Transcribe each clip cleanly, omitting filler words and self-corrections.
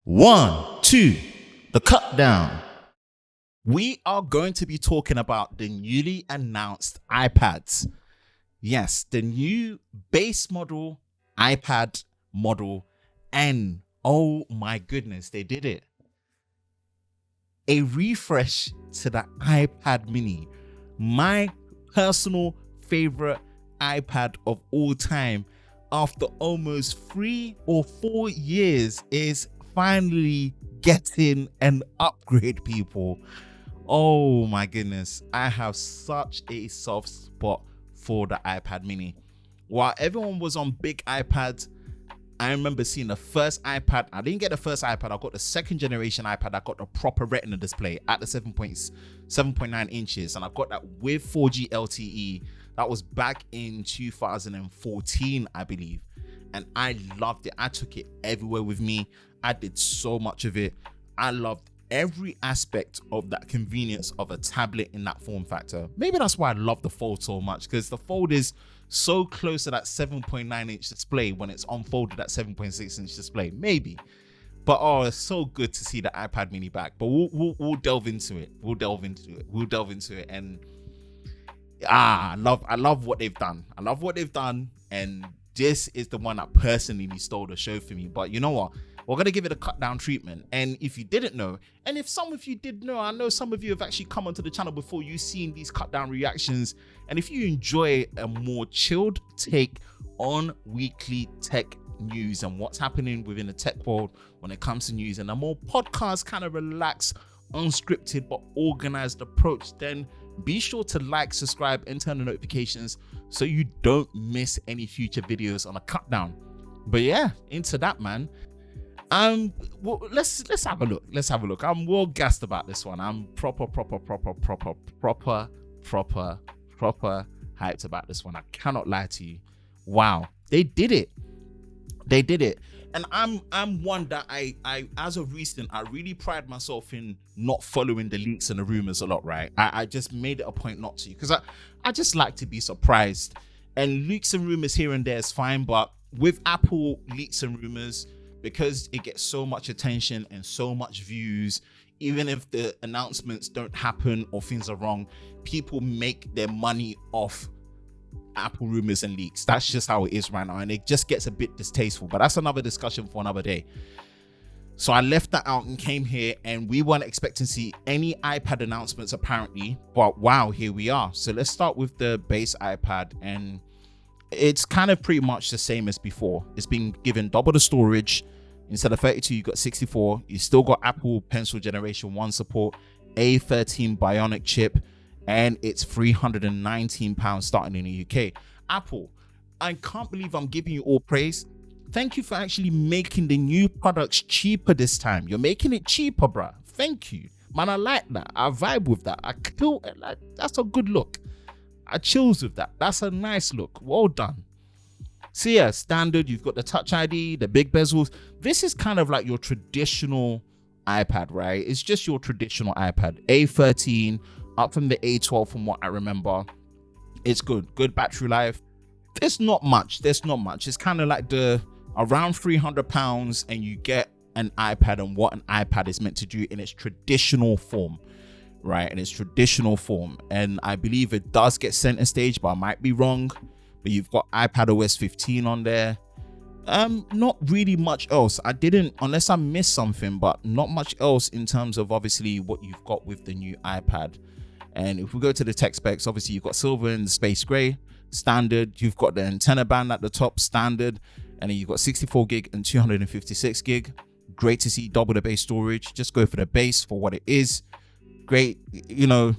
1, 2, the cut down. We are going to be talking about the newly announced iPads. Yes, the new base model iPad model, and oh my goodness, they did it. A refresh to the iPad mini, my personal favorite iPad of all time, after almost 3 or 4 years, is finally getting an upgrade, people. Oh my goodness, I have such a soft spot for the iPad mini. While everyone was on big iPads, I remember seeing the first iPad. I didn't get the first iPad, I got the second generation iPad. I got the proper retina display at the 7.9 inches, and I got that with 4G LTE. That was back in 2014, I believe, and I loved it. I took it everywhere with me. I did so much of it. I loved every aspect of that convenience of a tablet in that form factor. Maybe that's why I love the Fold so much, because the Fold is so close to that 7.9 inch display when it's unfolded at 7.6 inch display. Maybe, but oh, it's so good to see the iPad mini back. But we'll delve into it. We'll delve into it. And I love what they've done. I love what they've done, and this is the one that personally stole the show for me. But you know what? We're going to give it a cut down treatment. And if you didn't know, and if some of you did know, I know some of you have actually come onto the channel before, you've seen these cut down reactions. And if you enjoy a more chilled take on weekly tech news and what's happening within the tech world when it comes to news, and a more podcast kind of relaxed, unscripted but organized approach, then be sure to like, subscribe, and turn the notifications so you don't miss any future videos on a cut down. But yeah, into that, man. Well, let's have a look. I'm well gassed about this one. I'm proper hyped about this one. I cannot lie to you. Wow, they did it. And I'm one that I as of recent, I really pride myself in not following the leaks and the rumors a lot, right? I just made it a point not to, because I just like to be surprised. And leaks and rumors here and there is fine, but with Apple leaks and rumors, because it gets so much attention and so much views, even if the announcements don't happen or things are wrong, people make their money off Apple rumors and leaks. That's just how it is right now, and it just gets a bit distasteful, but that's another discussion for another day. So I left that out and came here, and we weren't expecting to see any iPad announcements apparently, but wow, here we are. So let's start with the base iPad, and it's kind of pretty much the same as before. It's been given double the storage. Instead of 32, you got 64. You still got Apple Pencil Generation 1 support, A13 Bionic chip, and it's £319 starting in the UK. Apple, I can't believe I'm giving you all praise. Thank you for actually making the new products cheaper this time. You're making it cheaper, bruh. Thank you, man. I like that. I vibe with that. That's a good look. I chills with that. That's a nice look. Well done. So yeah, standard, you've got the Touch ID, the big bezels. This is kind of like your traditional iPad, right? It's just your traditional iPad. A13, up from the A12 from what I remember. It's good battery life. There's not much. It's kind of like the around £300, and you get an iPad and what an iPad is meant to do in its traditional form, right? In its traditional form. And I believe it does get center stage, but I might be wrong. But you've got iPadOS 15 on there. Not really much else. I didn't, unless I missed something, but not much else in terms of obviously what you've got with the new iPad. And if we go to the tech specs, obviously you've got silver and space gray, standard. You've got the antenna band at the top, standard. And then you've got 64 gig and 256 gig. Great to see double the base storage. Just go for the base for what it is. Great, you know.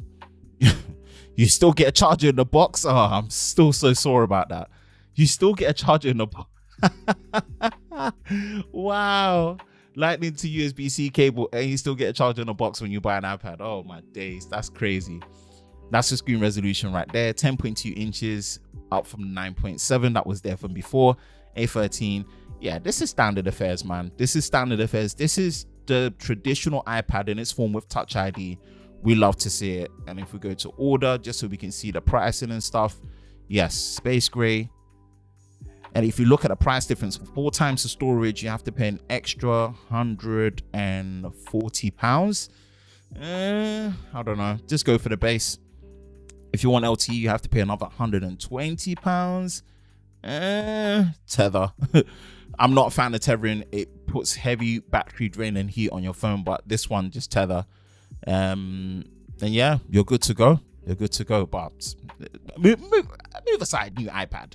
You still get a charger in the box. Oh, I'm still so sore about that. You still get a charger in the box. Wow. Lightning to USB-C cable, and you still get a charger in the box when you buy an iPad. Oh my days, that's crazy. That's the screen resolution right there. 10.2 inches, up from 9.7 that was there from before. A13. Yeah, this is standard affairs, man. This is standard affairs. This is the traditional iPad in its form with Touch ID. We love to see it. And if we go to order, just so we can see the pricing and stuff, yes, space gray, And if you look at the price difference, for 4 times the storage, you have to pay an extra £140. I don't know, just go for the base. If you want LTE, you have to pay another £120. Tether. I'm not a fan of tethering. It puts heavy battery drain and heat on your phone, but this one, just tether. And yeah, you're good to go. You're good to go. But move aside, new iPad.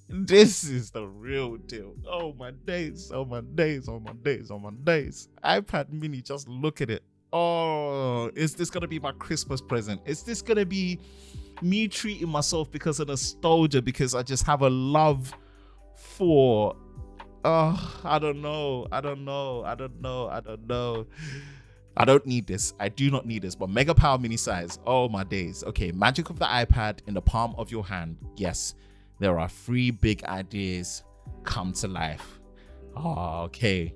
This is the real deal. Oh my days, oh my days, oh my days, oh my days. iPad mini, just look at it. Oh, is this gonna be my Christmas present? Is this gonna be me treating myself because of nostalgia, because I just have a love for I don't know. I don't need this. I do not need this, but mega power mini size. Oh my days. Okay, magic of the iPad in the palm of your hand. Yes, there are 3 big ideas come to life. Oh, okay,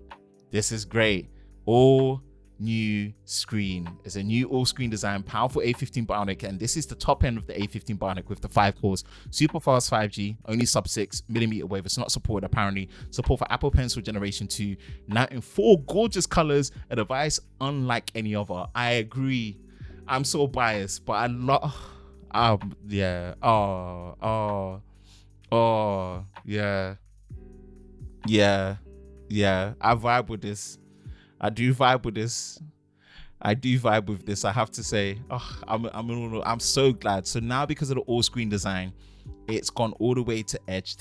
this is great. All new screen. It's a new all-screen design, powerful A15 Bionic, and this is the top end of the A15 Bionic with the 5 cores, super fast 5G, only sub 6mm wave. It's not supported apparently. Support for Apple Pencil Generation 2, now in 4 gorgeous colors, a device unlike any other. I agree. I'm so biased, but I love. Yeah. Yeah. I vibe with this. I do vibe with this. I have to say. I'm so glad. So now, because of the all-screen design, it's gone all the way to edge,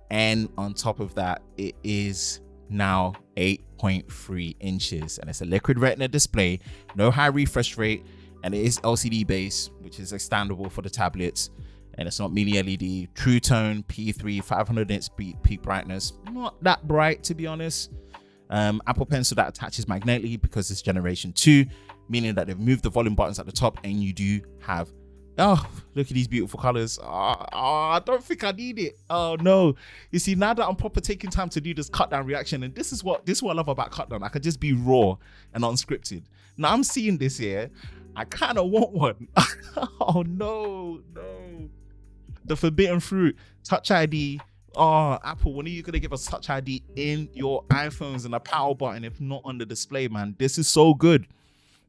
and on top of that, it is now 8.3 inches, and it's a liquid retina display, no high refresh rate, and it is LCD based, which is expandable for the tablets. And it's not mini LED, true tone, P3, 500 nits peak brightness. Not that bright, to be honest. Apple Pencil that attaches magnetically because it's generation 2, meaning that they've moved the volume buttons at the top, and you do have, look at these beautiful colors. I don't think I need it. Oh no. You see, now that I'm proper taking time to do this cut down reaction, and this is what I love about cut down. I could just be raw and unscripted. Now I'm seeing this here. I kind of want one. Oh no. The forbidden fruit, Touch ID. Oh, Apple, when are you going to give us Touch ID in your iPhones and a power button, if not on the display, man? This is so good.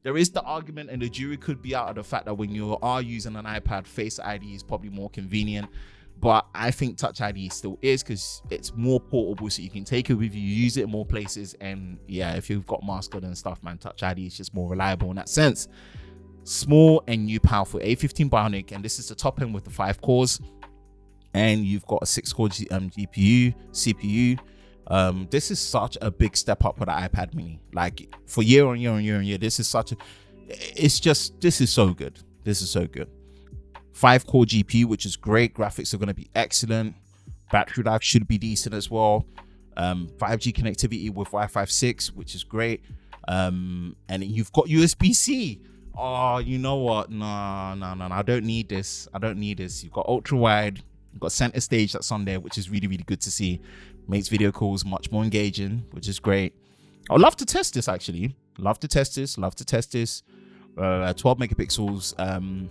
There is the argument, and the jury could be out of the fact that when you are using an iPad, Face ID is probably more convenient. But I think Touch ID still is, because it's more portable, so you can take it with you, use it in more places. And yeah, if you've got mask on and stuff, man, Touch ID is just more reliable in that sense. Small and new powerful A15 Bionic, and this is the top end with the 5 cores. And you've got a 6-core CPU. This is such a big step up for the iPad mini. Like, for year on year, this is so good. 5-core GPU, which is great. Graphics are going to be excellent. Battery life should be decent as well. 5G connectivity with Wi-Fi 6, which is great. And you've got USB-C. Oh, you know what? No, I don't need this. You've got ultra wide. You've got center stage that's on there, which is really, really good to see. Makes video calls much more engaging, which is great. I would love to test this, actually. Love to test this. 12 megapixels. And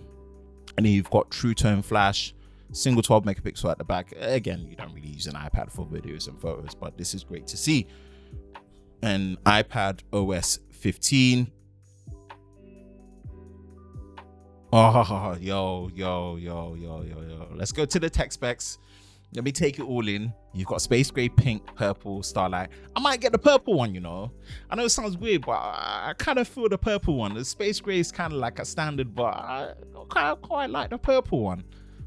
then you've got true tone flash, single 12 megapixel at the back. Again, you don't really use an iPad for videos and photos, but this is great to see. And iPad OS 15. Oh, yo. Let's go to the tech specs. Let me take it all in. You've got space gray, pink, purple, starlight. I might get the purple one, you know. I know it sounds weird, but I kind of feel the purple one. The space gray is kind of like a standard, but I quite like the purple one.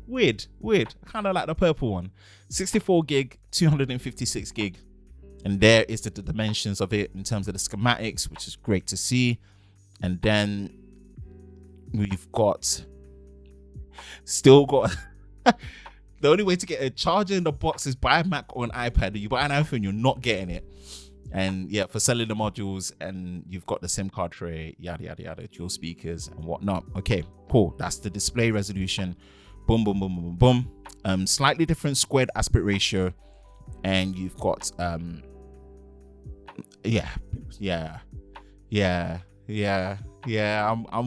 Weird. I kind of like the purple one. 64 gig, 256 gig. And there is the dimensions of it in terms of the schematics, which is great to see. And then we've still got the only way to get a charger in the box is buy a Mac or an iPad. If you buy an iPhone, you're not getting it. And yeah, for selling the modules, and you've got the SIM card tray, yada, dual speakers and whatnot. Okay, cool. That's the display resolution. Boom. Slightly different squared aspect ratio. And you've got, I'm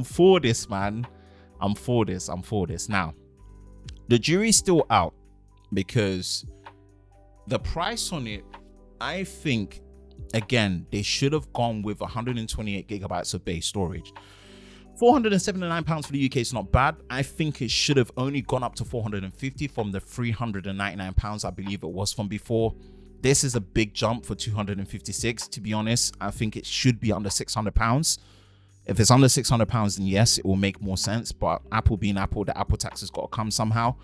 for this, man. I'm for this. Now, the jury's still out, because The price on it, I think, again, they should have gone with 128 gigabytes of base storage. £479 for the UK is not bad. I think it should have only gone up to 450 from the £399 I believe it was from before. This is a big jump for 256. To be honest, I think it should be under £600. If it's under £600, then yes, it will make more sense. But Apple being Apple, the Apple tax has got to come somehow.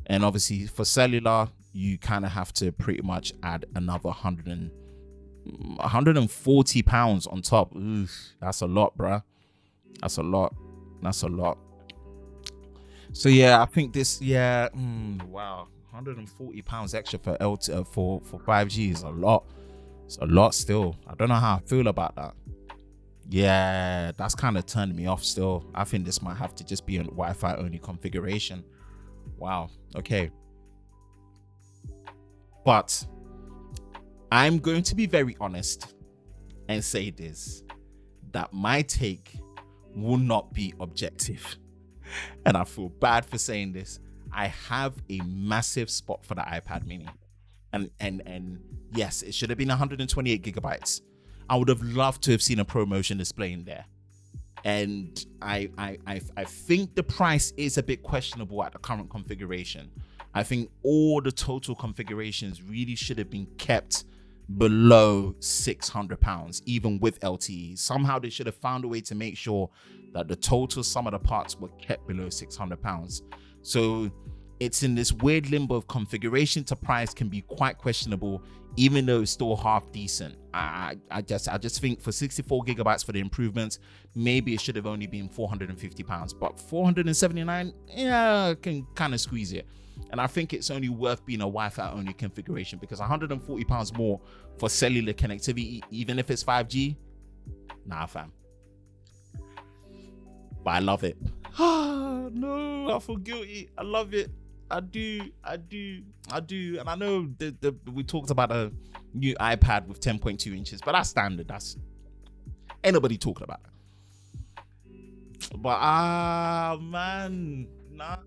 And obviously for cellular, you kind of have to pretty much add another £140 on top. Oof, that's a lot, bruh. That's a lot. So yeah, I think this, wow, £140 extra for for 5G is a lot. It's a lot still. I don't know how I feel about that. Yeah, that's kind of turned me off still. I think this might have to just be a Wi-Fi only configuration. Wow. Okay. But I'm going to be very honest and say this, that my take will not be objective. And I feel bad for saying this. I have a massive spot for the iPad mini. And yes, it should have been 128 gigabytes. I would have loved to have seen a ProMotion display in there. And I think the price is a bit questionable at the current configuration. I think all the total configurations really should have been kept below £600, even with LTE. Somehow they should have found a way to make sure that the total sum of the parts were kept below £600. So it's in this weird limbo of configuration to price can be quite questionable, even though it's still half decent. I just think for 64 gigabytes for the improvements, maybe it should have only been £450, but 479, yeah, can kind of squeeze it. And I think it's only worth being a Wi-Fi only configuration, because £140 more for cellular connectivity, even if it's 5G, nah, fam. But I love it. No, I feel guilty. I love it. I do. And I know we talked about a new iPad with 10.2 inches, but that's standard. That's ain't nobody talking about it. But man, nah.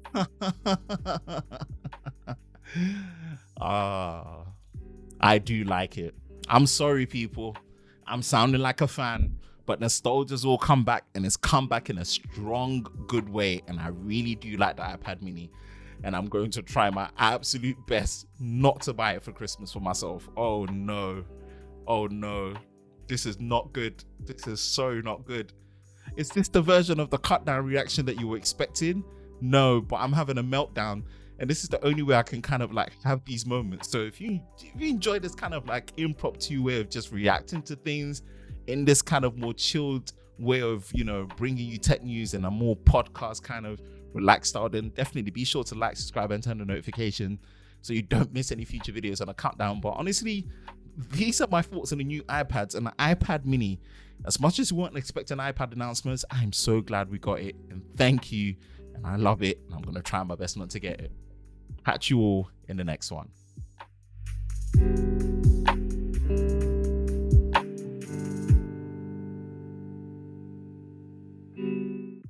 I do like it. I'm sorry, people. I'm sounding like a fan, but nostalgia's all come back, and it's come back in a strong, good way. And I really do like the iPad mini. And I'm going to try my absolute best not to buy it for Christmas for myself. Oh no. This is not good. This is so not good. Is this the version of the cut down reaction that you were expecting? No, but I'm having a meltdown. And this is the only way I can kind of like have these moments. So if you enjoy this kind of like impromptu way of just reacting to things in this kind of more chilled way of, bringing you tech news and a more podcast kind of relaxed style, then definitely be sure to like, subscribe, and turn the notification so you don't miss any future videos on a countdown. But honestly, these are my thoughts on the new iPads and the iPad mini. As much as we weren't expecting iPad announcements, I'm so glad we got it, and thank you. And I love it, and I'm going to try my best not to get it. Catch you all in the next one.